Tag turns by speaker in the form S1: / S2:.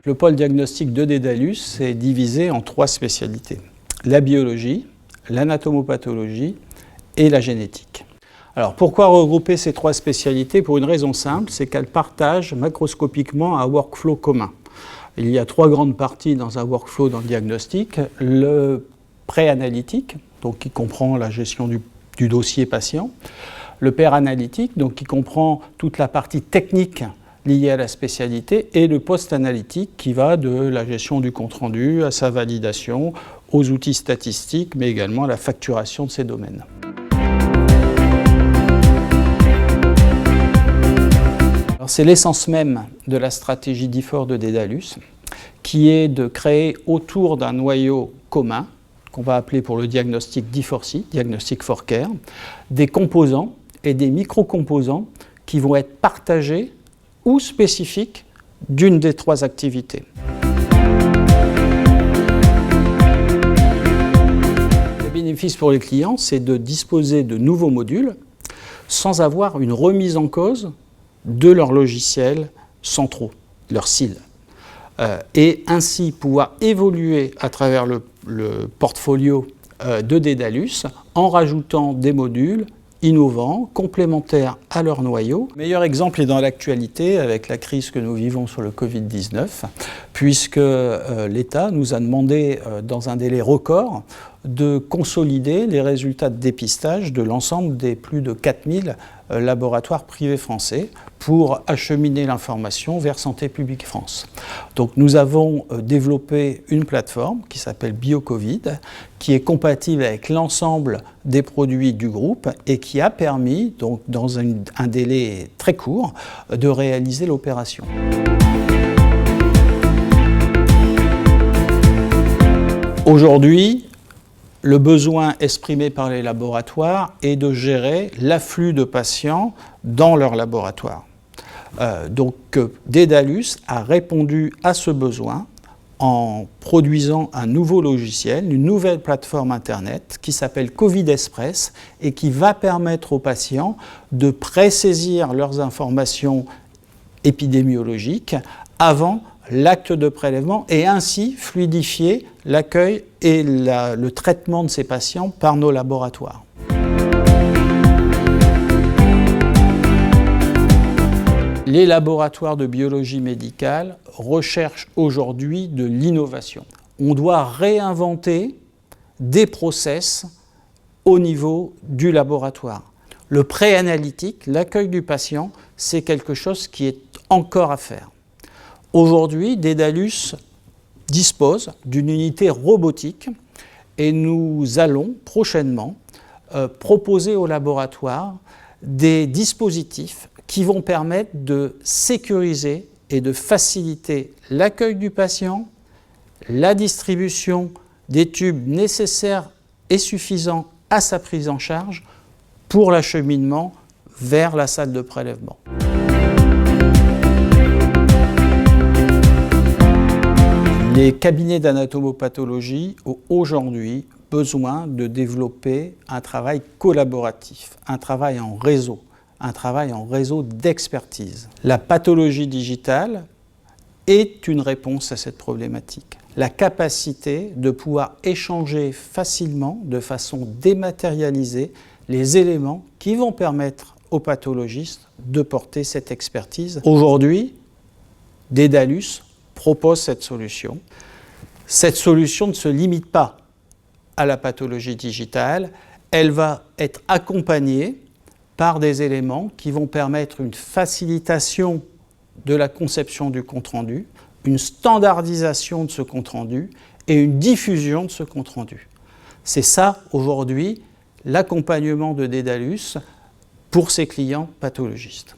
S1: Le pôle diagnostic de Dédalus est divisé en 3 spécialités. La biologie, l'anatomopathologie et la génétique. Alors pourquoi regrouper ces 3 spécialités? Pour une raison simple, c'est qu'elles partagent macroscopiquement un workflow commun. Il y a 3 grandes parties dans un workflow dans le diagnostic. Le pré-analytique, donc qui comprend la gestion du dossier patient. Le per-analytique, donc qui comprend toute la partie technique liée à la spécialité, et le post-analytique qui va de la gestion du compte-rendu à sa validation, aux outils statistiques, mais également à la facturation de ces domaines. C'est l'essence même de la stratégie d'IFOR de Dédalus, qui est de créer autour d'un noyau commun, qu'on va appeler pour le diagnostic D4C, Diagnostic for Care, des composants et des micro-composants qui vont être partagés ou spécifiques d'une des 3 activités. Le bénéfice pour les clients, c'est de disposer de nouveaux modules sans avoir une remise en cause de leurs logiciels centraux, leurs SIL, et ainsi pouvoir évoluer à travers le portfolio de Dédalus en rajoutant des modules innovants, complémentaires à leur noyau. Le meilleur exemple est dans l'actualité avec la crise que nous vivons sur le Covid-19, puisque l'État nous a demandé dans un délai record de consolider les résultats de dépistage de l'ensemble des plus de 4000 laboratoires privés français pour acheminer l'information vers Santé publique France. Donc nous avons développé une plateforme qui s'appelle BioCovid, qui est compatible avec l'ensemble des produits du groupe et qui a permis, donc, dans un délai très court, de réaliser l'opération. Aujourd'hui, le besoin exprimé par les laboratoires est de gérer l'afflux de patients dans leur laboratoire. Donc Dédalus a répondu à ce besoin en produisant un nouveau logiciel, une nouvelle plateforme Internet qui s'appelle Covid Express et qui va permettre aux patients de pré-saisir leurs informations épidémiologiques avant l'acte de prélèvement et ainsi fluidifier l'accueil et le traitement de ces patients par nos laboratoires. Les laboratoires de biologie médicale recherchent aujourd'hui de l'innovation. On doit réinventer des process au niveau du laboratoire. Le pré-analytique, l'accueil du patient, c'est quelque chose qui est encore à faire. Aujourd'hui, Dédalus dispose d'une unité robotique et nous allons prochainement proposer au laboratoire des dispositifs qui vont permettre de sécuriser et de faciliter l'accueil du patient, la distribution des tubes nécessaires et suffisants à sa prise en charge pour l'acheminement vers la salle de prélèvement. Les cabinets d'anatomopathologie ont aujourd'hui besoin de développer un travail collaboratif, un travail en réseau d'expertise. La pathologie digitale est une réponse à cette problématique. La capacité de pouvoir échanger facilement, de façon dématérialisée, les éléments qui vont permettre aux pathologistes de porter cette expertise. Aujourd'hui, Dédalus propose cette solution. Cette solution ne se limite pas à la pathologie digitale, elle va être accompagnée par des éléments qui vont permettre une facilitation de la conception du compte-rendu, une standardisation de ce compte-rendu et une diffusion de ce compte-rendu. C'est ça, aujourd'hui, l'accompagnement de Dédalus pour ses clients pathologistes.